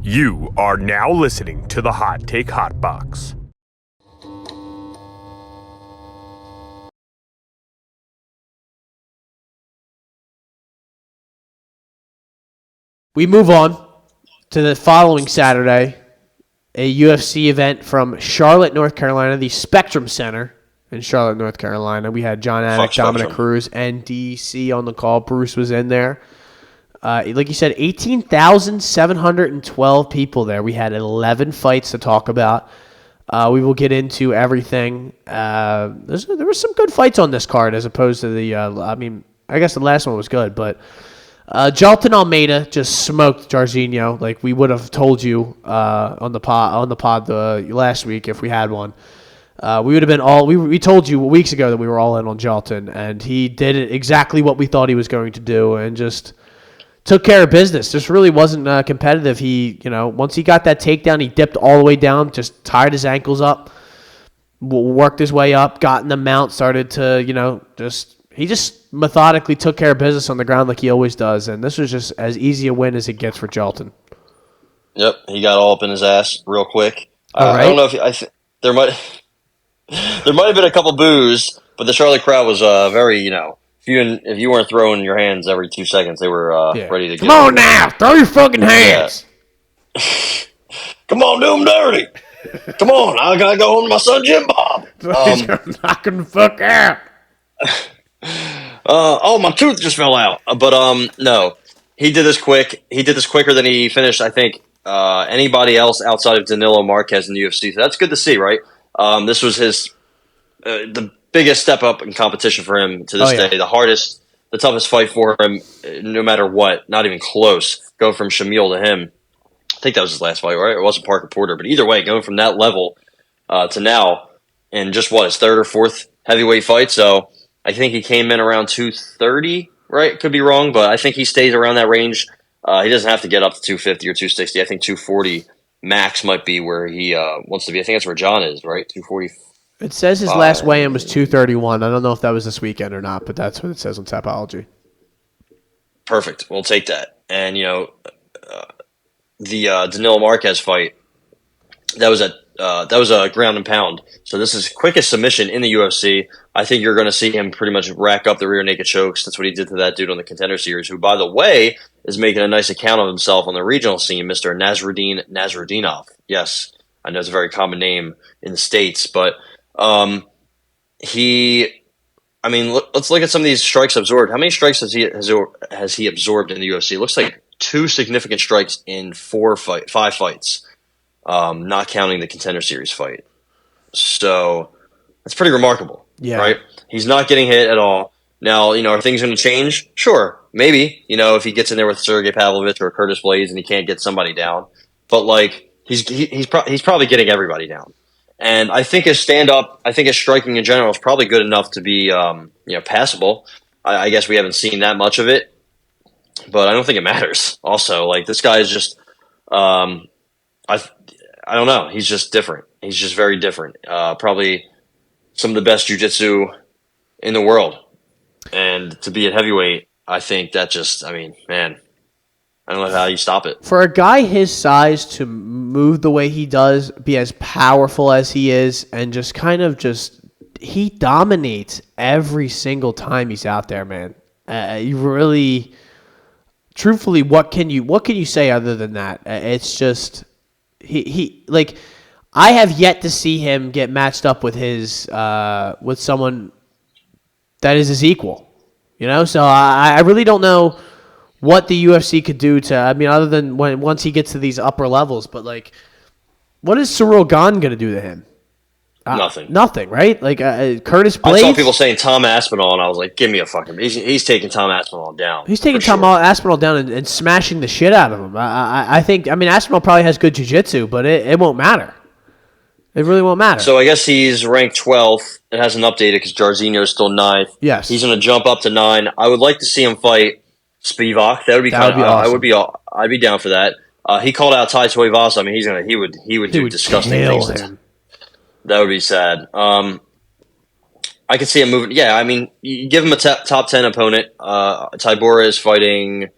You are now listening to the Hot Take Hot Box. We move on to the following Saturday, a UFC event from Charlotte, North Carolina, the Spectrum Center in Charlotte, North Carolina. We had John Anik, Dominic Cruz, and DC on the call. Bruce was in there. Like you said, 18,712 people there. We had 11 fights to talk about. We will get into everything. There were some good fights on this card as opposed to the, I guess the last one was good, but Jalton Almeida just smoked Jairzinho like we would have told you on the pod last week if we had one. We would have been we told you weeks ago that we were all in on Jalton, and he did exactly what we thought he was going to do and just took care of business. Just really wasn't competitive. He, once he got that takedown, he dipped all the way down, just tied his ankles up, worked his way up, got in the mount, started to, he just methodically took care of business on the ground like he always does. And this was just as easy a win as it gets for Jalton. Yep, he got all up in his ass real quick. All right. I don't know if there might have been a couple boos, but the Charlotte crowd was very, if you weren't throwing your hands every 2 seconds, they were ready to go. Come on now, throw your fucking hands. Yeah. Come on, do them dirty. Come on, I gotta go home to my son Jim Bob. Knocking the fuck out. My tooth just fell out. But no, he did this quick. He did this quicker than he finished, I think, anybody else outside of Danilo Marquez in the UFC. So that's good to see, right? This was the biggest step up in competition for him to this day. The toughest fight for him, no matter what, not even close. Go from Shamil to him. I think that was his last fight, right? It wasn't Parker Porter, but either way, going from that level to now, in just his third or fourth heavyweight fight. So I think he came in around 230, right? Could be wrong, but I think he stays around that range. He doesn't have to get up to 250 or 260. I think 240 max might be where he wants to be. I think that's where John is, right? 240. It says his last weigh-in was 231. I don't know if that was this weekend or not, but that's what it says on Tapology. Perfect. We'll take that. And, the Danilo Marquez fight, that was a ground and pound. So this is quickest submission in the UFC. I think you're going to see him pretty much rack up the rear naked chokes. That's what he did to that dude on the Contender Series, who, by the way, is making a nice account of himself on the regional scene, Mr. Nasruddin Nasruddinov. Yes, I know it's a very common name in the States, but let's look at some of these strikes absorbed. How many strikes has he absorbed in the UFC? It looks like 2 significant strikes in 5 fights, not counting the Contender Series fight. So that's pretty remarkable, right? He's not getting hit at all. Now, are things going to change? Sure, maybe. If he gets in there with Sergey Pavlovich or Curtis Blades and he can't get somebody down, but he's probably getting everybody down. And I think his stand-up, his striking in general is probably good enough to be, passable. I guess we haven't seen that much of it, but I don't think it matters. Also, this guy is just, I don't know. He's just different. He's just very different. Probably some of the best jiu-jitsu in the world. And to be at heavyweight, I think that just, man, I don't know how you stop it. For a guy his size to move the way he does, be as powerful as he is, and just he dominates every single time he's out there, man. You really, truthfully, what can you say other than that? It's just I have yet to see him get matched up with with someone that is his equal. So I really don't know what the UFC could do to, other than once he gets to these upper levels, but what is Ciryl Gane going to do to him? Nothing, right? Curtis Blades. I saw people saying Tom Aspinall, and I was like, give me a fucking. He's taking Tom Aspinall down. He's taking Tom Aspinall down and smashing the shit out of him. I think, Aspinall probably has good jiu-jitsu, but it won't matter. It really won't matter. So I guess he's ranked 12th. It hasn't updated because Jairzinho is still 9th. Yes. He's going to jump up to 9. I would like to see him fight Spivak. That would be awesome. I'd be down for that. He called out Tai Tuivasa. He would do disgusting things. That would be sad. I could see him moving. Yeah, you give him a top 10 opponent. Tybura is fighting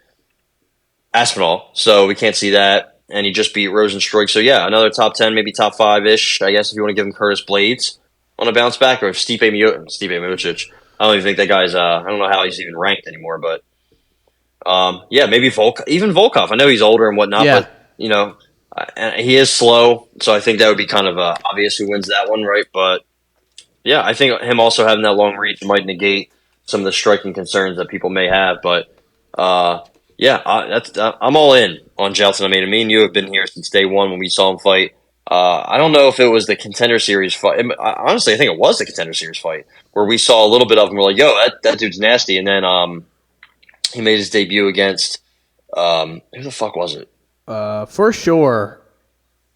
Aspinall, so we can't see that. and he just beat Rosenstruik. So yeah, another top 10, maybe top 5-ish, I guess, if you want to give him Curtis Blades on a bounce back, or Stipe Miocic. I don't even think that guy's. I don't know how he's even ranked anymore, but yeah, maybe even Volkov. I know he's older and whatnot, Yeah. but and he is slow, so I think that would be kind of obvious who wins that one, right? But yeah, I think him also having that long reach might negate some of the striking concerns that people may have. But yeah, I'm all in on Jailton Almeida. Me and you have been here since day one when we saw him fight. I don't know if it was the Contender Series fight. Honestly, I think it was the Contender Series fight where we saw a little bit of him. We're like, yo, that dude's nasty. And then he made his debut against who the fuck was it? For sure.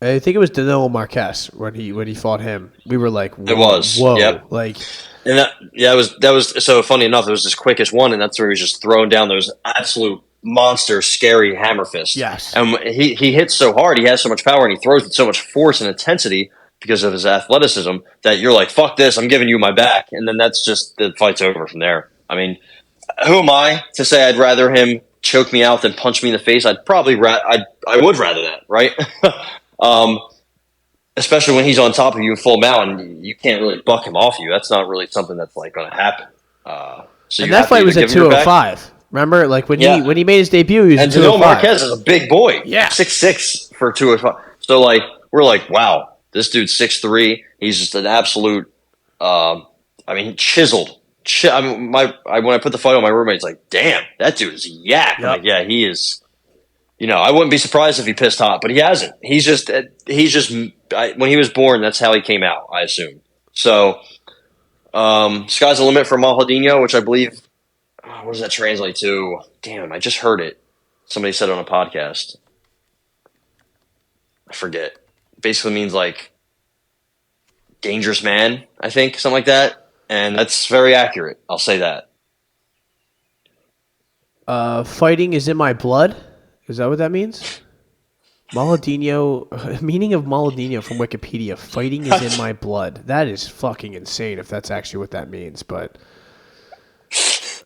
I think it was Danilo Marquez when he fought him. We were like, whoa, It was. whoa. Yep. Like, And that was so funny enough. It was his quickest one, and that's where he was just throwing down those absolute monster, scary hammer fists. Yes. And he hits so hard, he has so much power, and he throws with so much force and intensity because of his athleticism that you're like, fuck this, I'm giving you my back. And then that's just, the fight's over from there. I mean, who am I to say I'd rather him choke me out than punch me in the face? I'd probably I would rather that, right? Especially when he's on top of you in full mount and you can't really buck him off you. That's not really something that's like going to happen. So and that fight was at 205. Remember, like when he made his debut, he was and at 205. Marquez is a big boy. Yeah. 6'6" for 205. So like we're like, wow, this dude's 6'3". He's just an absolute. Chiseled. When I put the fight on, my roommate's like, damn, that dude is a yak. I'm like, yeah, he is. I wouldn't be surprised if he pissed hot, but he hasn't. He's just when he was born, that's how he came out, I assume. So, sky's the limit for Mahaldinho, which I believe, what does that translate to? Damn, I just heard it. Somebody said it on a podcast. I forget. Basically means like dangerous man, I think, something like that. And that's very accurate. I'll say that. Fighting is in my blood. Is that what that means? Maladino, meaning of Maladino from Wikipedia, fighting is in my blood. That is fucking insane if that's actually what that means. But,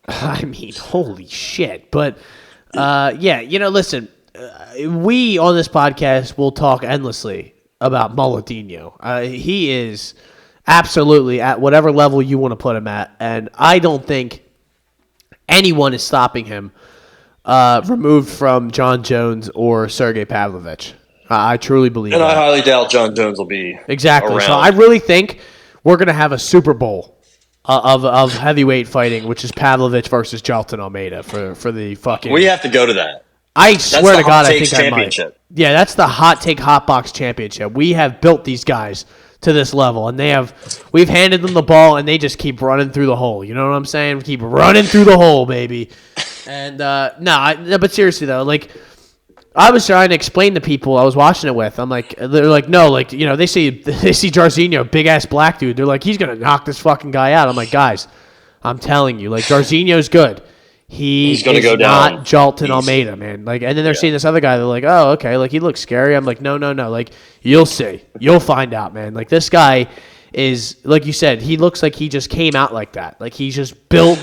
I mean, holy shit. But, yeah, listen, we on this podcast will talk endlessly about Maladino. He is absolutely at whatever level you want to put him at. And I don't think anyone is stopping him. Removed from John Jones or Sergey Pavlovich. I truly believe that. And I highly doubt John Jones will be exactly. around. So I really think we're going to have a Super Bowl of heavyweight fighting, which is Pavlovich versus Jailton Almeida for the fucking... We have to go to that. I swear to God, I think I might. Yeah, that's the Hot Take Hot Box Championship. We have built these guys to this level, and we've handed them the ball, and they just keep running through the hole. You know what I'm saying? Keep running through the hole, baby. And no, but seriously though, like I was trying to explain to people I was watching it with. I'm like, they're like, no, like they see Jairzinho, big ass black dude. They're like, he's gonna knock this fucking guy out. I'm like, guys, I'm telling you, like Jairzinho's good. He's gonna go down. Not Jailton Almeida, man. Like, and then they're seeing this other guy. They're like, oh, okay, like he looks scary. I'm like, no, like you'll see, you'll find out, man. Like this guy is, like you said, he looks like he just came out like that. Like he's just built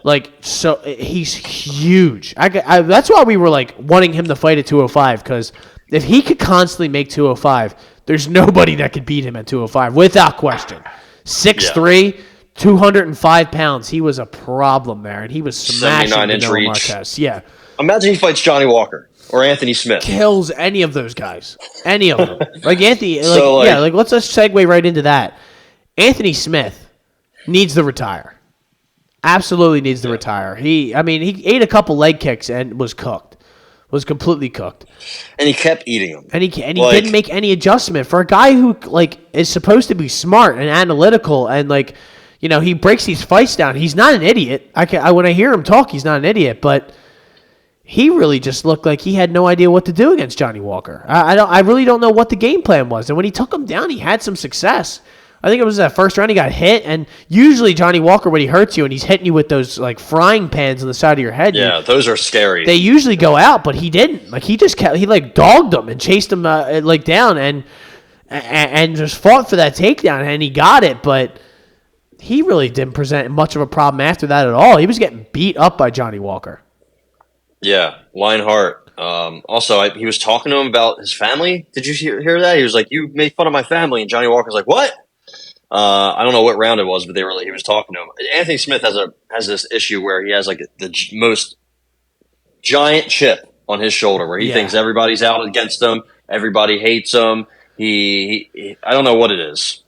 like so. He's huge. That's why we were like wanting him to fight at 205 because if he could constantly make 205, there's nobody that could beat him at 205 without question. 6'3". 205 pounds. He was a problem there, and he was smashing Danilo Marquez. Yeah. Imagine he fights Johnny Walker or Anthony Smith. Kills any of those guys. Any of them. Like Anthony. Let's just segue right into that. Anthony Smith needs to retire. Absolutely needs to retire. He ate a couple leg kicks and was cooked. Was completely cooked. And he kept eating them. And he didn't make any adjustment for a guy who is supposed to be smart and analytical and he breaks these fights down. He's not an idiot. When I hear him talk, he's not an idiot, but he really just looked like he had no idea what to do against Johnny Walker. I really don't know what the game plan was. And when he took him down, he had some success. I think it was that first round he got hit, and usually Johnny Walker, when he hurts you and he's hitting you with those like frying pans on the side of your head. Yeah, those are scary. They usually go out, but he didn't. Like he dogged him and chased him down and just fought for that takedown, and he got it, but he really didn't present much of a problem after that at all. He was getting beat up by Johnny Walker. Yeah, Lionheart. Also, he was talking to him about his family. Did you hear that? He was like, "You made fun of my family," and Johnny Walker's like, "What?" I don't know what round it was, but he was talking to him. Anthony Smith has this issue where he has like the most giant chip on his shoulder, where he thinks everybody's out against him, everybody hates him. He I don't know what it is,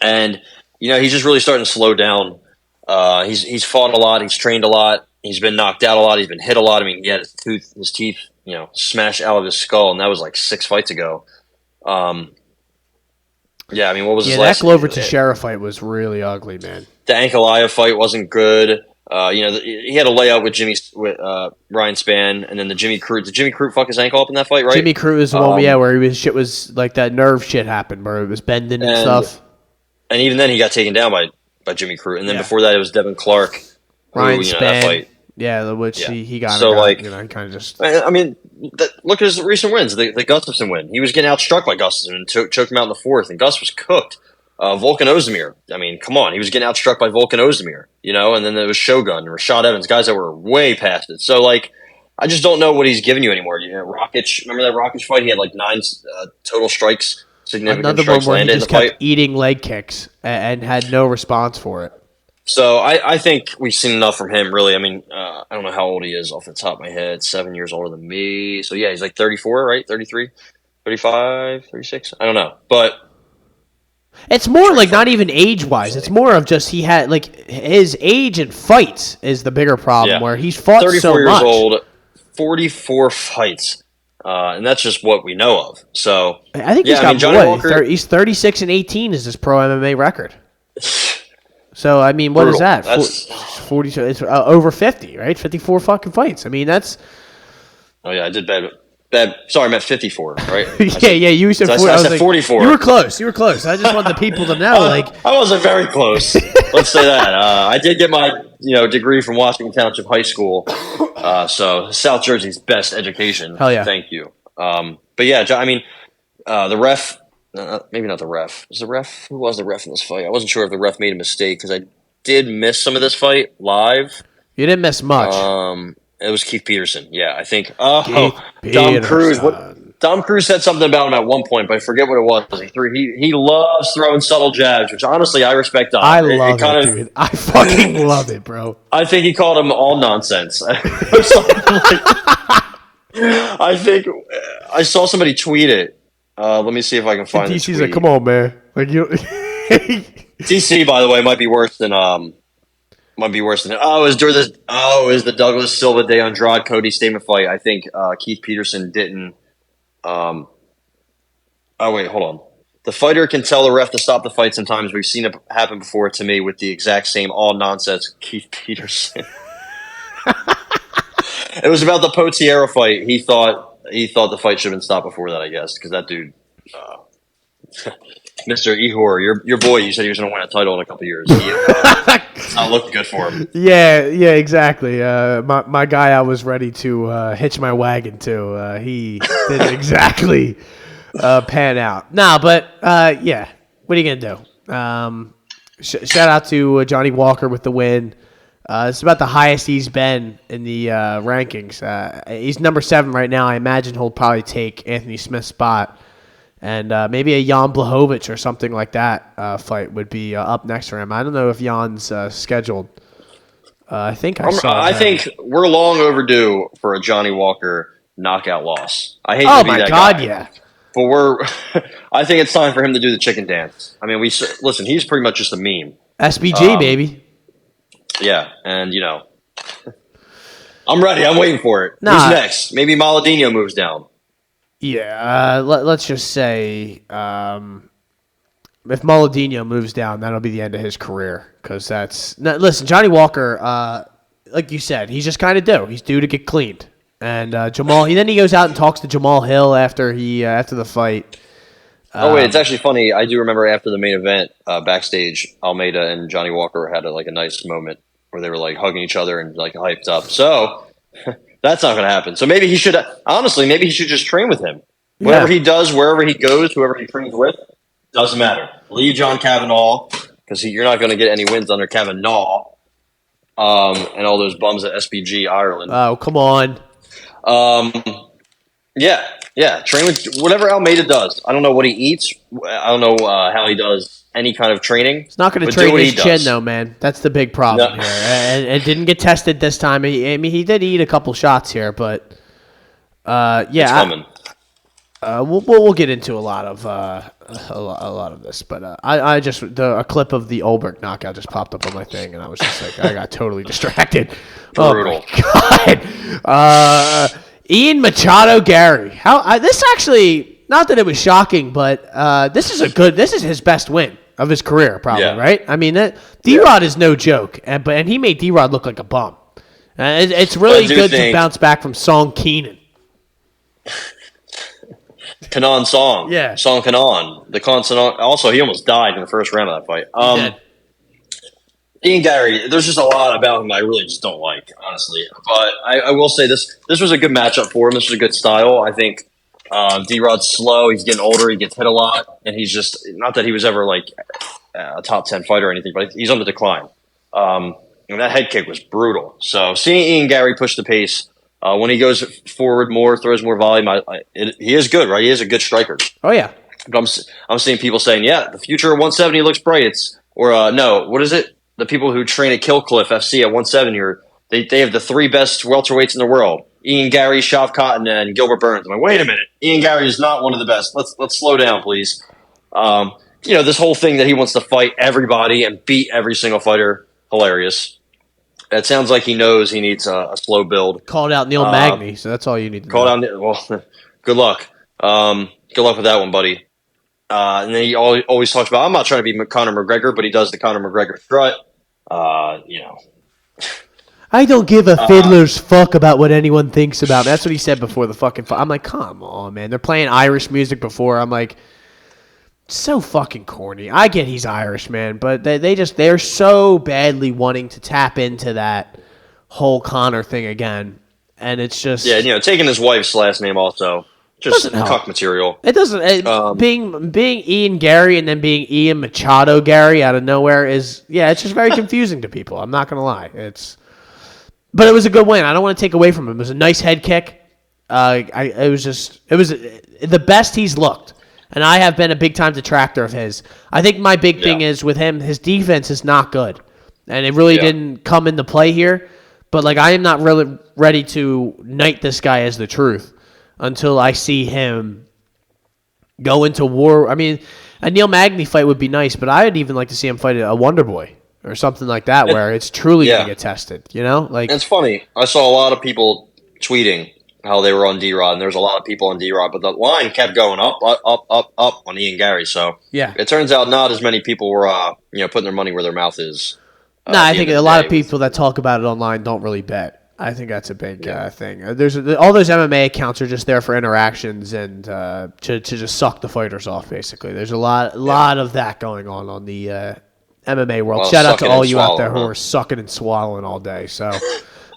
and he's just really starting to slow down. He's fought a lot, he's trained a lot, he's been knocked out a lot, he's been hit a lot. I mean, he had his teeth, smashed out of his skull, and that was like 6 fights ago. Yeah, I mean, what was his last? That Glover Teixeira fight was really ugly, man. The Ankalaev fight wasn't good. He had a layout with Ryan Spann, and then the Jimmy Crute. Did Jimmy Crute fuck his ankle up in that fight, right? Jimmy Crute is the one, where shit was like that nerve shit happened, where it was bending and stuff. And even then, he got taken down by Jimmy Crute, and then before that, it was Devin Clark, Ryan Spann. That fight. Yeah, which he got. So he kind of just. I mean, look at his recent wins. The Gustafsson win. He was getting outstruck by Gustafsson and choked him out in the fourth, and Gus was cooked. Volkan Ozdemir. I mean, come on, he was getting outstruck by Volkan Ozdemir. And then there was Shogun and Rashad Evans, guys that were way past it. So I just don't know what he's giving you anymore. Rakic. Remember that Rakic fight? He had like 9 total strikes. Significant Another strikes one where he landed just in the fight. kept eating leg kicks and had no response for it. So I think we've seen enough from him, really. I mean, I don't know how old he is off the top of my head. 7 years older than me. So, yeah, he's like 34, right? 33, 35, 36? I don't know. But it's more like not even age-wise. It's more of just he had, like, his age and fights is the bigger problem, where he's fought so much. 34 years old, 44 fights. And that's just what we know of. So I think he's got Walker, he's 36-18 is his pro MMA record. So I mean, what is that? That's 40. It's over 50, right? 54 fucking fights. I mean, that's. Oh yeah, I did bad. Sorry, I meant 54, right? You said 40. I said 44. You were close. I just want the people to know, I wasn't very close. Let's say that. I did get my degree from Washington Township High School, so South Jersey's best education. Hell yeah! Thank you. But yeah, I mean, the ref. Maybe not the ref. Was the ref? Who was the ref in this fight? I wasn't sure if the ref made a mistake because I did miss some of this fight live. You didn't miss much. It was Keith Peterson. Yeah, I think. Dom Cruz. Dom Cruz said something about him at one point, but I forget what it was. He loves throwing subtle jabs, which honestly I respect. Dom. I love it, dude. I fucking love it, bro. I think he called him all nonsense. I think I saw somebody tweet it. Let me see if I can find it. DC's like, come on, man. Like you. DC, by the way, might be worse than it. It was the Douglas Silva de Andrade Cody Stamen fight. I think Keith Peterson didn't. Oh wait, hold on. The fighter can tell the ref to stop the fight. Sometimes we've seen it happen before to me with the exact same all nonsense Keith Peterson. It was about the Potiera fight. He thought the fight should have been stopped before that, I guess, because that dude, Mr. Ihor, your boy, you said he was going to win a title in a couple of years. It's not looking good for him. Yeah, exactly. My guy I was ready to hitch my wagon to, he didn't exactly pan out. Nah, but yeah, what are you going to do? Shout out to Johnny Walker with the win. It's about the highest he's been in the rankings. He's number 7 right now. I imagine he'll probably take Anthony Smith's spot. And maybe a Jan Blachowicz or something like that fight would be up next for him. I don't know if Jan's scheduled. I think I think we're long overdue for a Johnny Walker knockout loss. I hate to be that guy. Yeah. But I think it's time for him to do the chicken dance. I mean, listen, he's pretty much just a meme. SBG, baby. Yeah, and I'm ready. I'm waiting for it. Nah. Who's next? Maybe Maladino moves down. Yeah, let's just say if Maladino moves down, that'll be the end of his career. Because listen, Johnny Walker, like you said, he's just kind of due. He's due to get cleaned. And Jamal, then he goes out and talks to Jamal Hill after the fight. Wait, it's actually funny. I do remember after the main event, backstage, Almeida and Johnny Walker had a nice moment where they were like hugging each other and like hyped up. So that's not going to happen. So maybe he should just train with him. Whatever he does, wherever he goes, whoever he trains with, doesn't matter. Leave John Kavanaugh because you're not going to get any wins under Kavanaugh and all those bums at SBG Ireland. Oh, come on. Um, yeah. Train with whatever Almeida does. I don't know what he eats. I don't know how he does any kind of training. He's not going to but train do what his he chin, does. though, man. That's the big problem No. here. And it didn't get tested this time. I mean, he did eat a couple shots here, but It's coming. we'll get into a lot of this. But I just a clip of the Olberg knockout just popped up on my thing, and I was just like, I got totally distracted. Brutal. Oh my god. Ian Machado Gary. This actually, not that it was shocking, but this is his best win of his career, probably, Yeah. right? I mean, D-Rod is no joke, and he made D-Rod look like a bum. It's really good to bounce back from Song Keenan. Kanan Song. Yeah. Song Kanan. The consonant. Also, he almost died in the first round of that fight. He did. Ian Gary, there's just a lot about him I really just don't like, honestly. But I will say this was a good matchup for him. This was a good style. I think D-Rod's slow. He's getting older. He gets hit a lot. And he's just, not that he was ever like a top 10 fighter or anything, but he's on the decline. And that head kick was brutal. So seeing Ian Gary push the pace, when he goes forward more, throws more volume, he is good, right? He is a good striker. Oh, yeah. But I'm seeing people saying, yeah, the future of 170 looks bright. No, what is it? The people who train at Killcliff FC at 170, they have the three best welterweights in the world: Ian Gary, Shav Cotton, and Gilbert Burns. I'm like, wait a minute, Ian Gary is not one of the best. Let's slow down, please. This whole thing that he wants to fight everybody and beat every single fighter, hilarious. It sounds like he knows he needs a slow build. Called out Neil Magny, so that's all you need to know. Called out. Well, good luck. Good luck with that one, buddy. And then he always talks about, I'm not trying to be Conor McGregor, but he does the Conor McGregor strut. I don't give a fiddler's fuck about what anyone thinks about me. That's what he said before the fucking fight. I'm like, come on, man. They're playing Irish music before. I'm like, so fucking corny. I get he's Irish, man, but they're so badly wanting to tap into that whole Conor thing again. And it's just... Yeah, taking his wife's last name also. Just Doesn't help. cuck material. It doesn't. Being Ian Gary and then being Ian Machado Gary out of nowhere it's just very confusing to people. I'm not gonna lie. But it was a good win. I don't want to take away from him. It was a nice head kick. It was the best he's looked, and I have been a big time detractor of his. I think my big thing is with him, his defense is not good, and it really didn't come into play here. But I am not really ready to knight this guy as the truth until I see him go into war. I mean, a Neil Magny fight would be nice, but I'd even like to see him fight a Wonder Boy or something like that, where it's truly going to get tested. It's funny. I saw a lot of people tweeting how they were on D-Rod, and there was a lot of people on D-Rod, but the line kept going up on Ian Gary. So it turns out not as many people were putting their money where their mouth is. I think a lot of people that talk about it online don't really bet. I think that's a big thing. There's all those MMA accounts are just there for interactions and to just suck the fighters off. Basically, there's a lot of that going on the MMA world. Shout out to all you out there who are sucking and swallowing all day. So,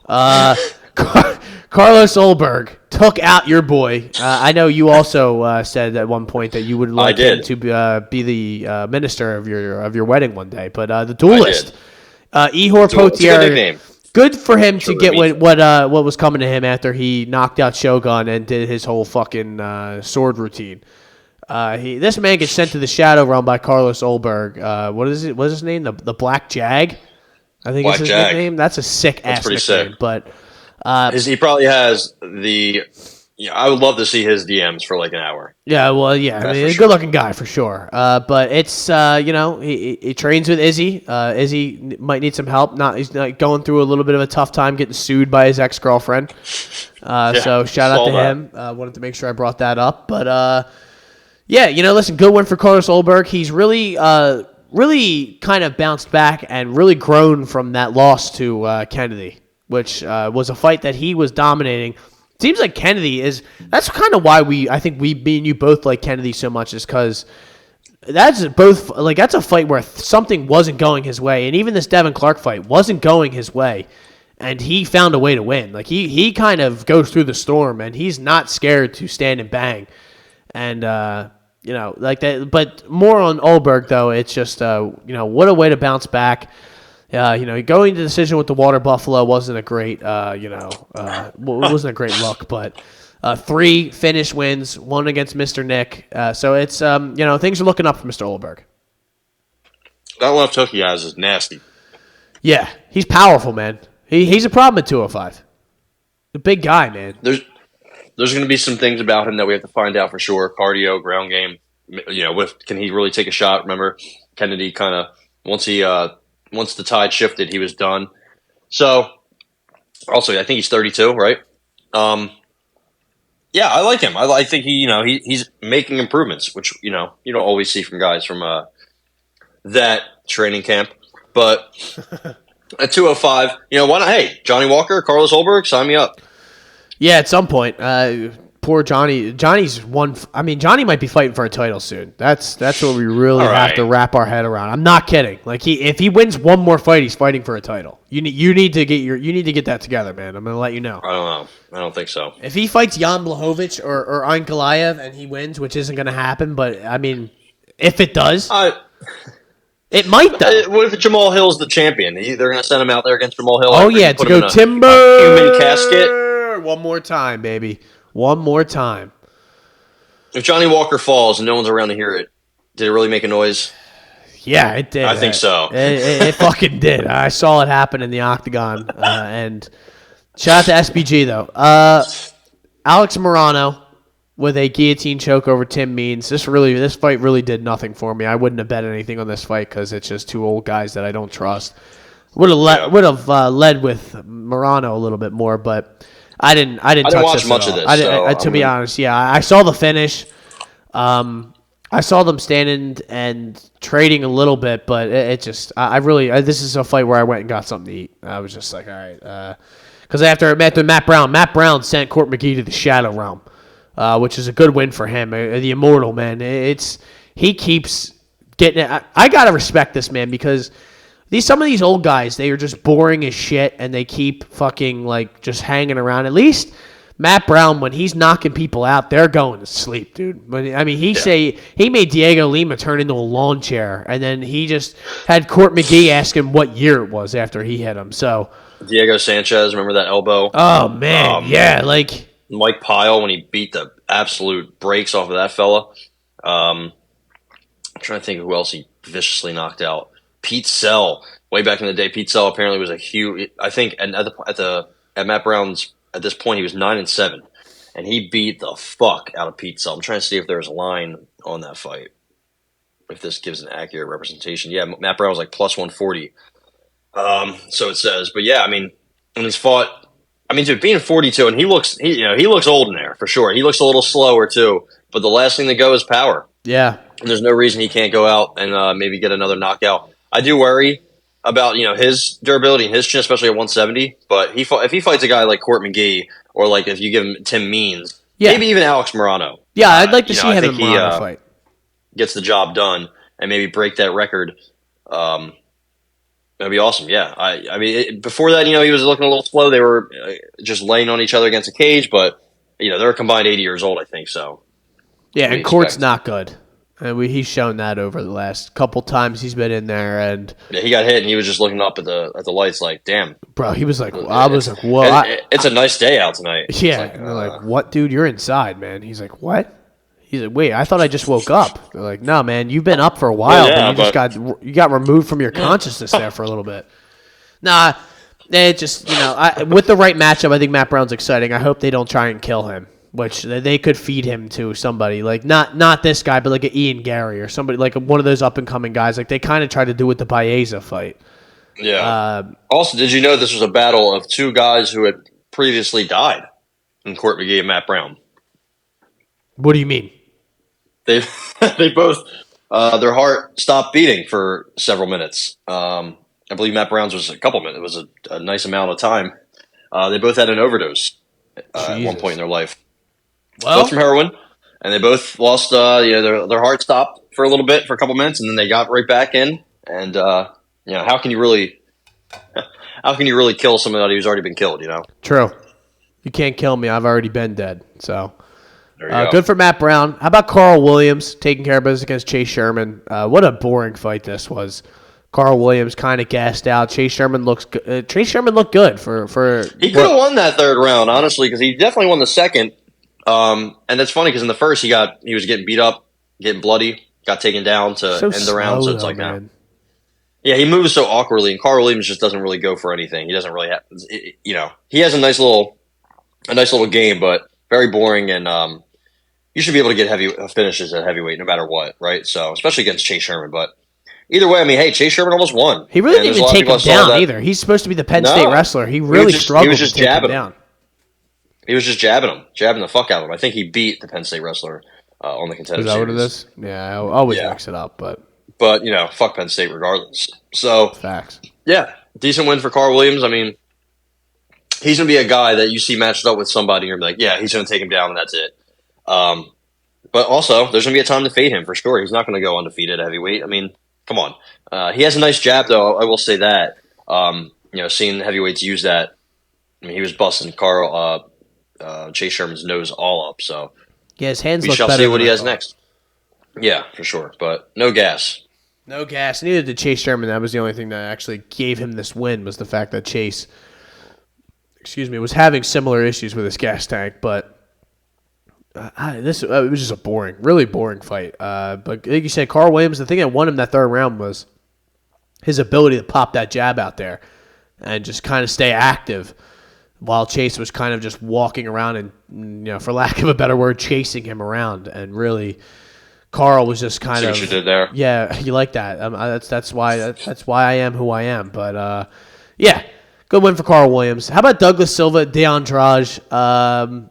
Carlos Olberg took out your boy. I know you also said at one point that you would like him to be the minister of your wedding one day. But the duelist, Ihor Potieria. Good for him to get what was coming to him after he knocked out Shogun and did his whole fucking sword routine. This man gets sent to the shadow realm by Carlos Olberg. What is it? What is his name? The Black Jag? I think it's his nickname. That's a sick ass nickname. Sick. But he probably has the. I would love to see his DMs for an hour. Yeah, well, yeah. I mean, he's a good-looking guy for sure. But it's he trains with Izzy. Izzy might need some help. He's not going through a little bit of a tough time getting sued by his ex-girlfriend. So shout out to him. Wanted to make sure I brought that up. But listen, good win for Carlos Olberg. He's really kind of bounced back and really grown from that loss to Kennedy, which was a fight that he was dominating. Seems like Kennedy that's kind of why I think me and you both like Kennedy so much, is because that's a fight where something wasn't going his way, and even this Devin Clark fight wasn't going his way, and he found a way to win. He kind of goes through the storm, and he's not scared to stand and bang, and like that. But more on Olberg though, it's just what a way to bounce back. Going to the decision with the Water Buffalo wasn't a great, wasn't a great look, but 3 finish wins, 1 against Mr. Nick. So it's, things are looking up for Mr. Olberg. That left hook he has is nasty. Yeah, he's powerful, man. He's a problem at 205. The big guy, man. There's going to be some things about him that we have to find out for sure. Cardio, ground game. Can he really take a shot? Remember, Kennedy kind of once the tide shifted, he was done. So, also, I think he's 32, right? Yeah, I like him. I think he's making improvements, which you don't always see from guys from that training camp. But at 205, why not? Hey, Johnny Walker, Carlos Olberg, sign me up. Yeah, at some point. Poor Johnny. Johnny's one. Johnny might be fighting for a title soon. That's what we really have to wrap our head around. I'm not kidding. Like if he wins one more fight, he's fighting for a title. You need to get that together, man. I'm gonna let you know. I don't know. I don't think so. If he fights Jan Blachowicz or Ankalaev and he wins, which isn't gonna happen, but if it does, it might though. What if Jamal Hill's the champion? They're gonna send him out there against Jamal Hill. Oh yeah, to go timber human casket. One more time, baby. One more time. If Johnny Walker falls and no one's around to hear it, did it really make a noise? Yeah, it did. I think so. It fucking did. I saw it happen in the octagon. And shout out to SBG, though. Alex Morano with a guillotine choke over Tim Means. This fight really did nothing for me. I wouldn't have bet anything on this fight because it's just 2 old guys that I don't trust. Would have led with Morano a little bit more, but I didn't touch watch much of this. To be honest, yeah, I saw the finish. I saw them standing and trading a little bit, but this is a fight where I went and got something to eat. I was just like, all right, because after Matt Brown sent Court McGee to the Shadow Realm, which is a good win for him. The Immortal, man, he keeps getting it. I gotta respect this man because some of these old guys, they are just boring as shit, and they keep fucking just hanging around. At least Matt Brown, when he's knocking people out, they're going to sleep, dude. He made Diego Lima turn into a lawn chair, and then he just had Court McGee ask him what year it was after he hit him. So Diego Sanchez, remember that elbow? Oh man, yeah, Mike Pyle when he beat the absolute brakes off of that fella. I'm trying to think of who else he viciously knocked out. Pete Sell, way back in the day. Pete Sell apparently was a huge. I think at Matt Brown's at this point he was 9-7, and he beat the fuck out of Pete Sell. I'm trying to see if there's a line on that fight, if this gives an accurate representation. Yeah, Matt Brown was like plus 140. So it says, but yeah, and he's fought. Dude, being 42, and he looks old in there for sure. He looks a little slower too, but the last thing to go is power. Yeah, and there's no reason he can't go out and maybe get another knockout. I do worry about his durability and his chin, especially at 170. But if he fights a guy like Court McGee or if you give him Tim Means, maybe even Alex Morano. Yeah, I'd like to see him in Morano fight. Gets the job done and maybe break that record. That'd be awesome. Yeah, before that, he was looking a little slow. They were just laying on each other against a cage, but they're a combined 80 years old, I think. So yeah, and Court's not good. And he's shown that over the last couple times he's been in there, and yeah, he got hit, and he was just looking up at the lights, like, "Damn, bro." He was like, "I was like, whoa, it's a nice day out tonight." Yeah, and they're like, "What, dude? You're inside, man." He's like, "What?" He's like, "Wait, I thought I just woke up." They're like, "No, man, you've been up for a while, but you got removed from your consciousness there for a little bit." Nah, it just with the right matchup, I think Matt Brown's exciting. I hope they don't try and kill him. Which they could feed him to somebody not this guy, but like an Ian Gary or somebody like one of those up and coming guys. Like they kind of tried to do with the Baeza fight. Yeah. Also, did you know this was a battle of 2 guys who had previously died in Court McGee and Matt Brown? What do you mean? They both their heart stopped beating for several minutes. I believe Matt Brown's was a couple minutes. It was a nice amount of time. They both had an overdose at one point in their life. Both from heroin, and they both lost. Their heart stopped for a little bit, for a couple minutes, and then they got right back in. And how can you really kill somebody who's already been killed? True. You can't kill me. I've already been dead. So there you go. Good for Matt Brown. How about Carl Williams taking care of business against Chase Sherman? What a boring fight this was. Carl Williams kind of gassed out. Chase Sherman looked good for. He could have won that third round, honestly, because he definitely won the second. And that's funny because in the first he was getting beat up, getting bloody, got taken down to end the round. So it's like, man. Yeah, he moves so awkwardly, and Carl Williams just doesn't really go for anything. He doesn't really have, he has a nice little game, but very boring. And you should be able to get heavy finishes at heavyweight no matter what, right? So especially against Chase Sherman, but. Either way, I mean, hey, Chase Sherman almost won. He really didn't even take him down either. He's supposed to be the Penn State wrestler. He really struggled to take him down. He was just jabbing the fuck out of him. I think he beat the Penn State wrestler on the contender series. Is that what it is? Yeah, I always mix it up, but fuck Penn State regardless. So facts. Yeah, decent win for Carl Williams. I mean, he's gonna be a guy that you see matched up with somebody, and you're like, yeah, he's gonna take him down, and that's it. But also, there's gonna be a time to fade him for sure. He's not gonna go undefeated at heavyweight. I mean. Come on. He has a nice jab, though. I will say that. Seeing heavyweights use that, I mean, he was busting Chase Sherman's nose all up. So yeah, his hands look we shall better see what he has next. Yeah, for sure. But no gas. No gas. Neither did Chase Sherman. That was the only thing that actually gave him this win was the fact that Chase, was having similar issues with his gas tank, but. It was just a really boring fight. But like you said, Carl Williams, the thing that won him that third round was his ability to pop that jab out there and just kind of stay active while Chase was kind of just walking around and, for lack of a better word, chasing him around. And really, Carl was just kind of. See what you did there. Yeah, you like that. That's why I am who I am. But yeah, good win for Carl Williams. How about Douglas Silva, DeAndrade?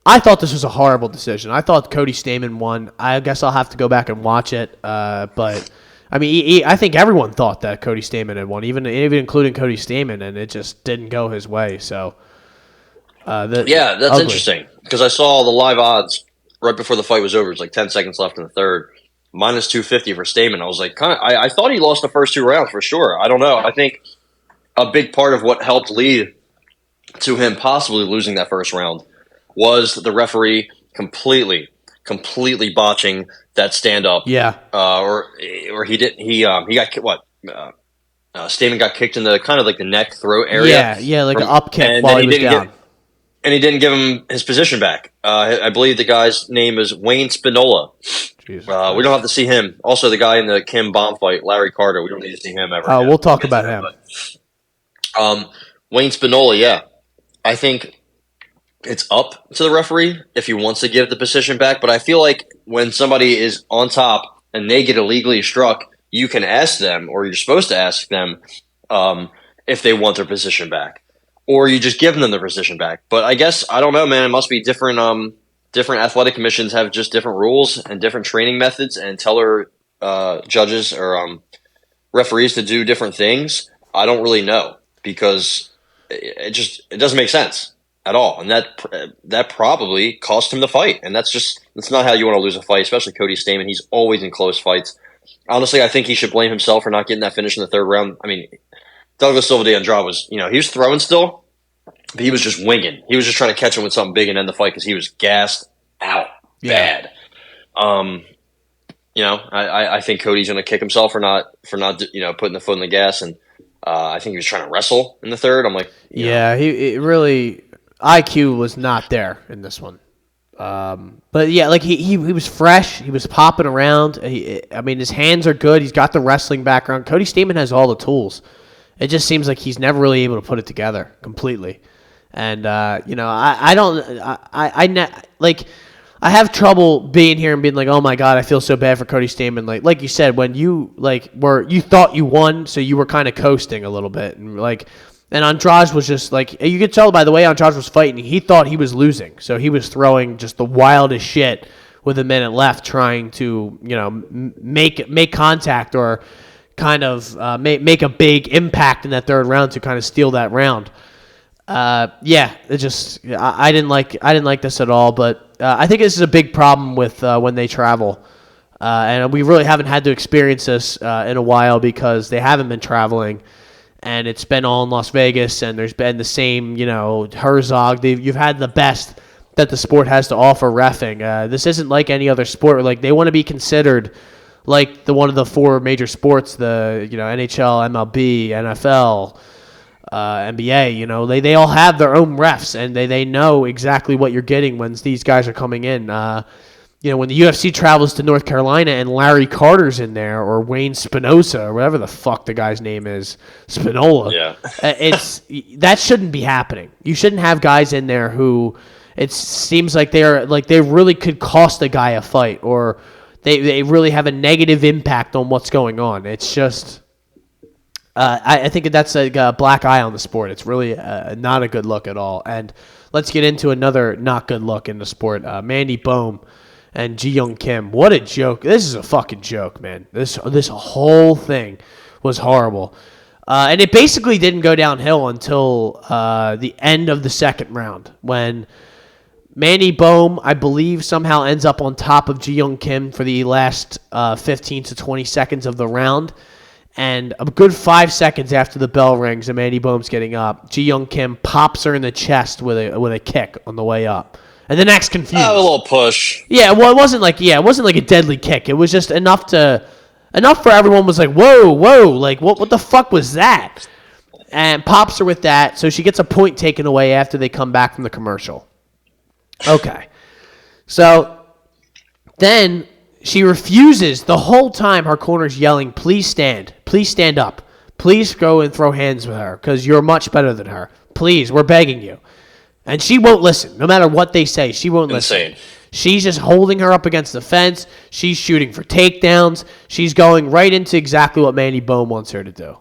I thought this was a horrible decision. I thought Cody Stamann won. I guess I'll have to go back and watch it. But I mean, I think everyone thought that Cody Stamann had won, even including Cody Stamann, and it just didn't go his way. So, that's ugly. Interesting because I saw the live odds right before the fight was over. It was like 10 seconds left in the third, minus 250 for Stamann. I was like, I thought he lost the first two rounds for sure. I don't know. I think a big part of what helped lead to him possibly losing that first round was the referee completely botching that stand up. Yeah. Or he didn't. He got what? Stamann got kicked in the kind of like the neck throat area. Yeah, like an up kick while he was down. And he didn't give him his position back. I believe the guy's name is Wayne Spinola. We don't have to see him. Also, the guy in the Kim Bomb fight, Larry Carter. We don't need to see him ever. We'll talk about him. But, Wayne Spinola, yeah. I think it's up to the referee if he wants to give the position back. But I feel like when somebody is on top and they get illegally struck, you can ask them, or you're supposed to ask them, if they want their position back. Or you just give them their position back. But I guess, I don't know, man, it must be different. Different athletic commissions have just different rules and different training methods and tell their judges or referees to do different things. I don't really know because it doesn't make sense at all, and that probably cost him the fight. And that's not how you want to lose a fight, especially Cody Stamann. He's always in close fights. Honestly, I think he should blame himself for not getting that finish in the third round. I mean, Douglas Silva DeAndrade was, he was throwing still, but he was just winging. He was just trying to catch him with something big and end the fight because he was gassed out bad. I think Cody's going to kick himself for not putting the foot in the gas, and I think he was trying to wrestle in the third. I'm like, he really IQ was not there in this one. But yeah, like he was fresh. He was popping around. His hands are good. He's got the wrestling background. Cody Stamann has all the tools. It just seems like he's never really able to put it together completely. And I have trouble being here and being like, oh my God, I feel so bad for Cody Stamann. Like you said, when you you thought you won, so you were kind of coasting a little bit, and Andrade was just like, you could tell by the way Andrade was fighting, he thought he was losing, so he was throwing just the wildest shit with a minute left, trying to make contact or kind of make a big impact in that third round to kind of steal that round. I didn't like this at all, but I think this is a big problem with when they travel, and we really haven't had to experience this in a while because they haven't been traveling, and it's been all in Las Vegas, and there's been the same Herzog. You've had the best that the sport has to offer reffing. This isn't like any other sport. Like they want to be considered like one of the 4 major sports, the NHL, MLB, NFL, NBA. They all have their own refs, and they know exactly what you're getting when these guys are coming in. When the UFC travels to North Carolina and Larry Carter's in there, or Wayne Spinoza, or whatever the fuck the guy's name is, Spinola. Yeah. That shouldn't be happening. You shouldn't have guys in there who it seems like they really could cost a guy a fight, or they really have a negative impact on what's going on. It's just, I think that's a black eye on the sport. It's really not a good look at all. And let's get into another not good look in the sport. Mandy Bohm and Ji Young Kim. What a joke. This is a fucking joke, man. This whole thing was horrible. And it basically didn't go downhill until the end of the second round, when Mandy Bohm, I believe, somehow ends up on top of Ji Young Kim for the last 15 to 20 seconds of the round. And a good 5 seconds after the bell rings and Mandy Bohm's getting up, Ji Young Kim pops her in the chest with a kick on the way up. And then acts confused. A little push. Yeah, well, it wasn't like a deadly kick. It was just enough for everyone was like, whoa, like what the fuck was that? And pops her with that, so she gets a point taken away after they come back from the commercial. Okay. So then she refuses the whole time. Her corner's yelling, please stand up. Please go and throw hands with her because you're much better than her. Please, we're begging you. And she won't listen. No matter what they say, she won't listen. Insane. She's just holding her up against the fence. She's shooting for takedowns. She's going right into exactly what Mandy Bohm wants her to do.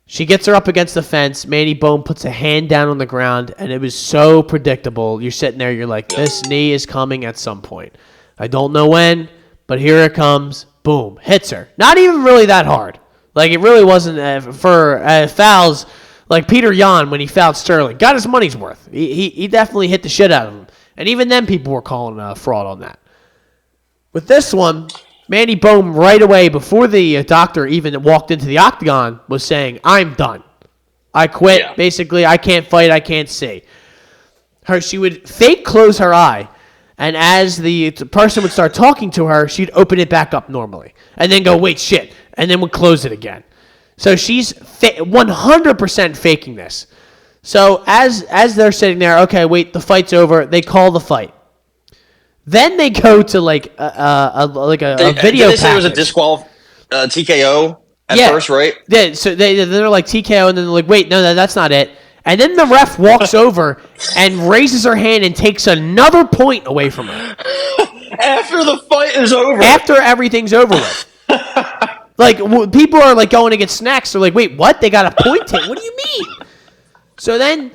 She gets her up against the fence. Mandy Bohm puts a hand down on the ground, and it was so predictable. You're sitting there, you're like, this knee is coming at some point. I don't know when, but here it comes. Boom. Hits her. Not even really that hard. Like, it really wasn't for fouls. Like Peter Yan, when he fouled Sterling, got his money's worth. He definitely hit the shit out of him. And even then, people were calling fraud on that. With this one, Mandy Bohm right away, before the doctor even walked into the octagon, was saying, I'm done. I quit. Yeah. Basically, I can't fight. I can't see. She would fake close her eye. And as the person would start talking to her, she'd open it back up normally. And then go, wait, shit. And then would close it again. So she's 100% faking this. So as they're sitting there, okay, wait, the fight's over. They call the fight. Then they go to like a video. Did they say it was a TKO at first, right? Yeah. So they're like TKO, and then they're like, wait, no, that's not it. And then the ref walks over and raises her hand and takes another point away from her. After the fight is over. After everything's over with. Like, people are, like, going to get snacks. They're like, wait, what? They got a point take? What do you mean? So then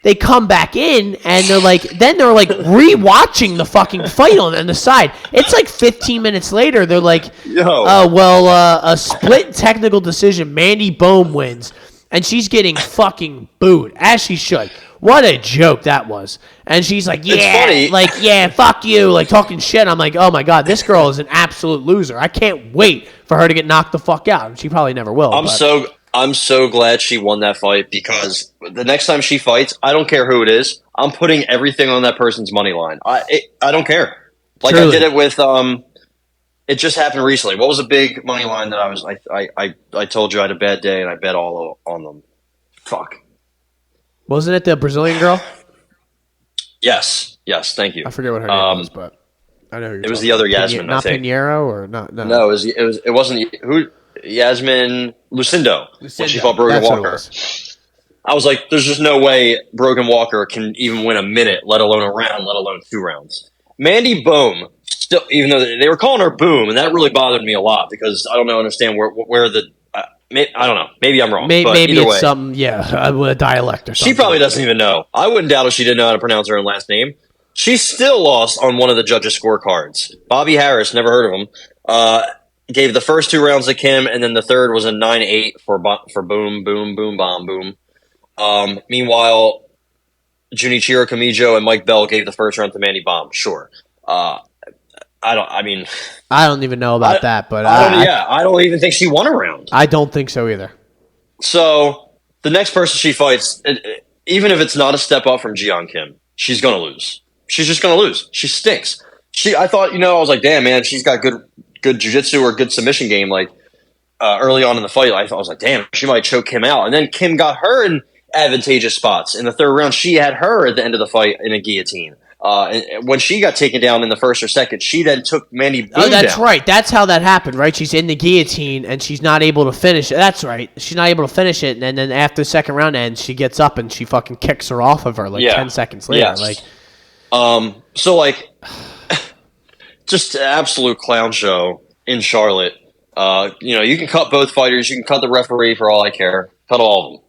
they come back in, and they're re-watching the fucking fight on the side. It's like 15 minutes later. They're like, a split technical decision. Mandy Bohm wins, and she's getting fucking booed, as she should. What a joke that was. And she's like, yeah, fuck you, like talking shit. I'm like, oh my God, this girl is an absolute loser. I can't wait for her to get knocked the fuck out. She probably never will. I'm so glad she won that fight, because the next time she fights, I don't care who it is. I'm putting everything on that person's money line. I don't care. Like, truly. I did it with it just happened recently. What was a big money line that I told you I had a bad day and I bet all on them? Fuck. Wasn't it the Brazilian girl? Yes, thank you. I forget what her name was, but I know who you're it was the other Yasmin. Not Pinheiro or not? No. No, it wasn't who. Yasmin Lucindo when she fought Brogan Walker. I was like, there's just no way Brogan Walker can even win a minute, let alone a round, let alone 2 rounds. Mandy Bohm, still, even though they were calling her Boom, and that really bothered me a lot, because I don't understand where the. I don't know. Maybe I'm wrong. Maybe it's way, some, a dialect or something. She probably doesn't even know. I wouldn't doubt if she didn't know how to pronounce her own last name. She still lost on one of the judges' scorecards. Bobby Harris, never heard of him, gave the first 2 rounds to Kim, and then the third was a 9-8 for Boom, Boom, Boom, Bomb, Boom. Meanwhile, Junichiro Kamijo and Mike Bell gave the first round to Mandy Bohm. Sure. I don't even know about that, but I don't even think she won a round. I don't think so either. So the next person she fights, even if it's not a step up from Ji Young Kim, she's gonna lose. She's just gonna lose. She stinks. I thought, I was like, damn man, she's got good good jiu-jitsu or good submission game, like early on in the fight, I was like, damn, she might choke Kim out. And then Kim got her in advantageous spots. In the third round, she had her at the end of the fight in a guillotine. And when she got taken down in the first or second, she then took Mandy Boone Oh, that's down. right. That's how that happened, right? She's in the guillotine, and she's not able to finish it. That's right. She's not able to finish it, and then after the second round ends, she gets up and she fucking kicks her off of her 10 seconds later. Yes. Just an absolute clown show in Charlotte. You can cut both fighters. You can cut the referee for all I care. Cut all of them.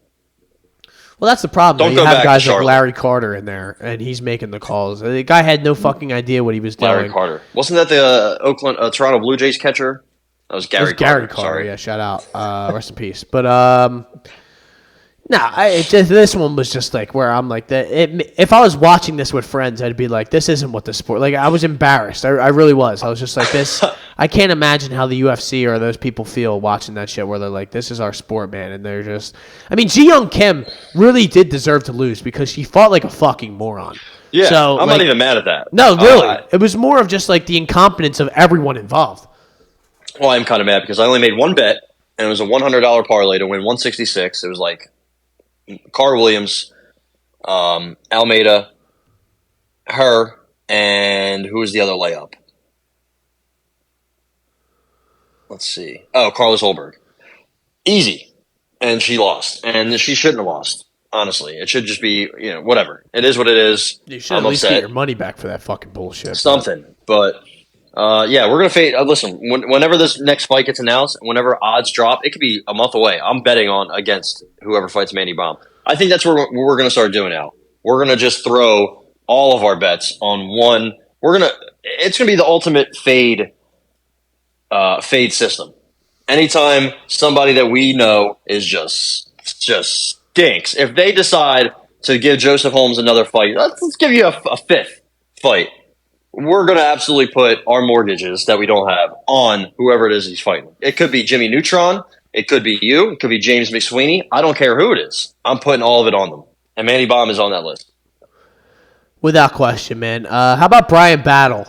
Well, that's the problem. Don't you go have back guys to like Charlotte. Larry Carter in there, and he's making the calls. The guy had no fucking idea what he was doing. Larry Carter. Wasn't that the Toronto Blue Jays catcher? That was Gary Gary Carter. Carter, Sorry. yeah, shout out. Rest in peace. But this one was just like where I'm like if I was watching this with friends, I'd be like, this isn't what the sport. Like I was embarrassed. I really was. I was just like this. I can't imagine how the UFC or those people feel watching that shit where they're like, this is our sport, man, and they're just. I mean, Ji Young Kim really did deserve to lose because she fought like a fucking moron. Yeah, so, I'm not even mad at that. No, really, it was more of just like the incompetence of everyone involved. Well, I'm kind of mad because I only made one bet, and it was a $100 parlay to win 166. It was like Carl Williams, Almeida, her, and who was the other layup? Let's see. Oh, Carlos Holberg. Easy. And she lost. And she shouldn't have lost, honestly. It should just be, whatever. It is what it is. You should at least get your money back for that fucking bullshit. Something. But, we're going to fade. Listen, whenever this next fight gets announced, whenever odds drop, it could be a month away. I'm betting against whoever fights Mandy Baum. I think that's what we're going to start doing now. We're going to just throw all of our bets on one. It's going to be the ultimate fade system. Anytime somebody that we know is just stinks, if they decide to give Joseph Holmes another fight, let's give you a fifth fight. We're going to absolutely put our mortgages that we don't have on whoever it is he's fighting. It could be Jimmy Neutron. It could be you. It could be James McSweeney. I don't care who it is. I'm putting all of it on them. And Manny Baum is on that list. Without question, man. How about Brian Battle?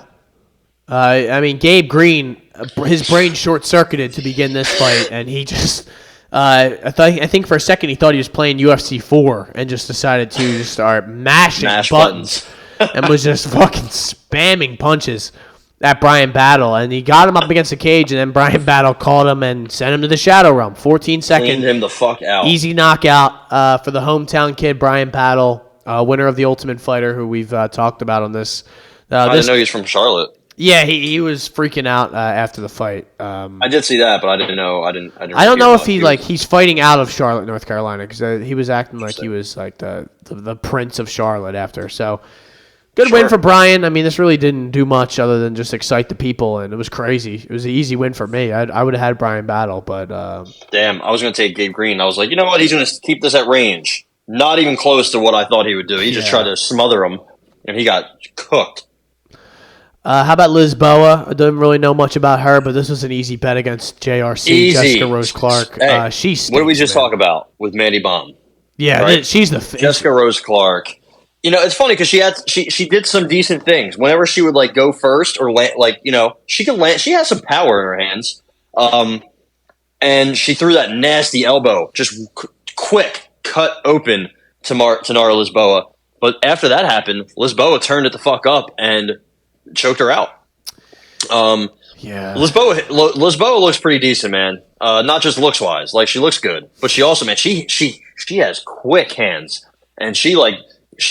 Gabe Green, his brain short-circuited to begin this fight, and he just I think for a second he thought he was playing UFC 4 and just decided to start mashing buttons and was just fucking spamming punches at Brian Battle, and he got him up against the cage, and then Brian Battle caught him and sent him to the Shadow Realm. 14 seconds. Cleaned him the fuck out. Easy knockout for the hometown kid, Brian Battle, winner of the Ultimate Fighter, who we've talked about on this. I didn't know he was from Charlotte. Yeah, he was freaking out after the fight. I did see that, but I didn't know. I don't know if he's fighting out of Charlotte, North Carolina, because he was acting like he was like the Prince of Charlotte after. So good win for Brian. I mean, this really didn't do much other than just excite the people, and it was crazy. It was an easy win for me. I would have had Brian Battle, but damn, I was going to take Gabe Green. I was like, you know what? He's going to keep this at range. Not even close to what I thought he would do. He just tried to smother him, and he got cooked. How about Liz Boa? I don't really know much about her, but this was an easy bet against JRC, Jessica Rose Clark. Hey, she stinks, what did we just talk about with Mandy Baum? Yeah, right? She's the Jessica Rose Clark. It's funny because she did some decent things. Whenever she would go first or land, she can land. She has some power in her hands. And she threw that nasty elbow, just quick cut open to Nara Lisboa. But after that happened, Lisboa turned it the fuck up and choked her out. Lisboa looks pretty decent, man. Not just looks wise, she looks good, but she also, man, she has quick hands, and she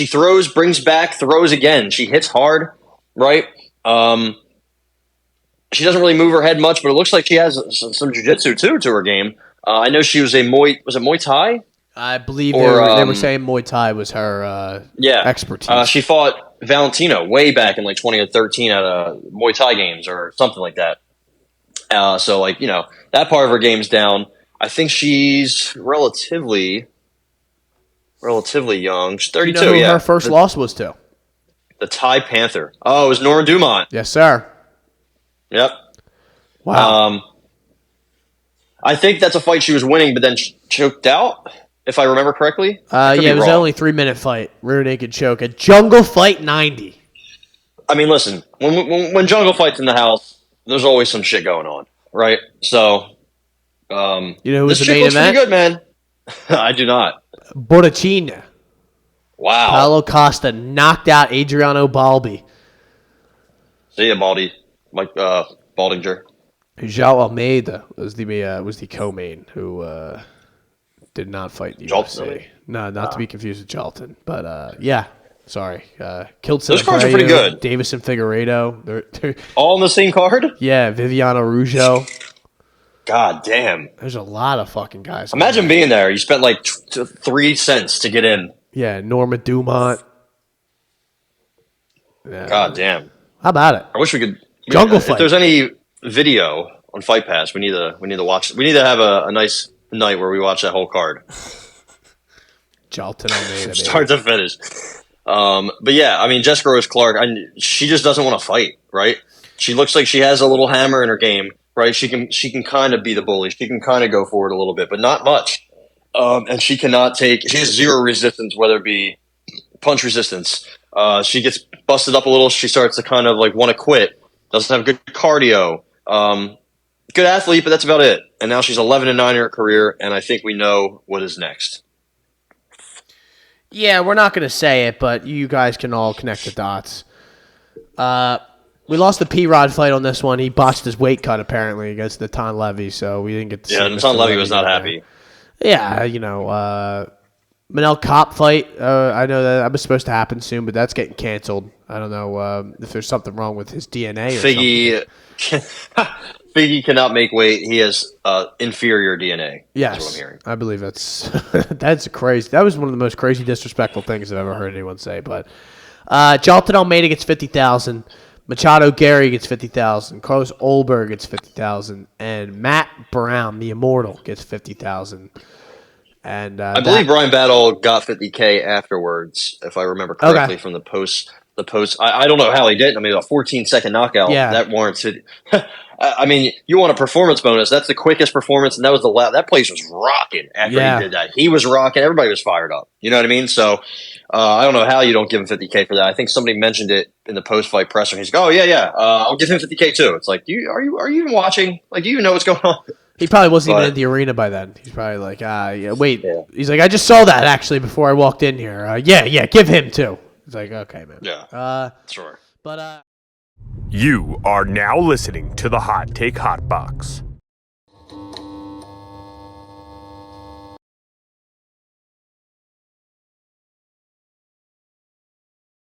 throws, brings back, throws again. She hits hard, right? She doesn't really move her head much, but it looks like she has some jiu-jitsu too to her game. I know she was Muay Thai? I believe they were saying Muay Thai was her expertise. She fought Valentino way back in 2013 at Muay Thai games or something like that. So that part of her game's down. I think she's relatively young. She's 32. You know who her first loss was to? The Thai Panther. Oh, it was Nora Dumont. Yes, sir. Yep. Wow. I think that's a fight she was winning, but then choked out, if I remember correctly. It was only a 3-minute fight. Rear naked choke at Jungle Fight 90. I mean, listen, when Jungle Fight's in the house, there's always some shit going on, right? So, You know who was this the chick main looks pretty event? good, man. I do not. Borrachina. Wow. Paulo Costa knocked out Adriano Balbi. See ya, Baldy. Mike Baldinger. João Almeida was the co-main who did not fight in the Jalton, UFC. No, not to be confused with Jalton. But yeah, sorry. Killed Those cards are pretty good. Davis and Figueiredo. They're All on the same card? yeah, Viviano Rujo. God damn. There's a lot of fucking guys. Imagine being there. You spent like 3 cents to get in. Yeah, Norma Dumont. Yeah. God damn. How about it? I wish we could. Jungle If Fight. there's any video on Fight Pass, we need to watch. We need to have a nice night where we watch that whole card, Jalton Almeida. start to finish. But yeah, I mean, Jessica Rose Clark. She just doesn't want to fight, right? She looks like she has a little hammer in her game, right? She can kind of be the bully. She can kind of go forward a little bit, but not much. And she cannot take. She has zero resistance, whether it be punch resistance. She gets busted up a little. She starts to kind of like want to quit. Doesn't have good cardio. Good athlete, but that's about it. And now she's 11-9 in her career, and I think we know what is next. Yeah, we're not going to say it, but you guys can all connect the dots. We lost the P-Rod fight on this one. He botched his weight cut, apparently, against Natan Levy, so we didn't get to see Yeah, Mr. Natan Levy was not there. happy. Yeah, Manel Kopp fight. I know that was supposed to happen soon, but that's getting canceled. I don't know if there's something wrong with his DNA or something. Figgy cannot make weight. He has inferior DNA. Yes, That's what I'm hearing. I believe that's crazy. That was one of the most crazy disrespectful things I've ever heard anyone say. But Jalton Almeida gets 50,000. Machado Gary gets 50,000. Carlos Olberg gets 50,000, and Matt Brown, the Immortal, gets 50,000. And I believe Brian Battle got 50K afterwards, if I remember correctly, from the post. I don't know how he did. I mean, a 14-second knockout that warrants it. I mean, you want a performance bonus? That's the quickest performance, and that was the last. That place was rocking after he did that. He was rocking. Everybody was fired up. You know what I mean? So I don't know how you don't give him 50K for that. I think somebody mentioned it in the post-fight presser. He's like, "Oh yeah, I'll give him 50K too." It's like, are you even watching? Like, do you even know what's going on? He probably wasn't even in the arena by then. He's probably like, wait. Yeah. He's like, I just saw that actually before I walked in here. Yeah, give him too. It's like, okay, man. Yeah. Sure. But You are now listening to the Hot Take Hot Box.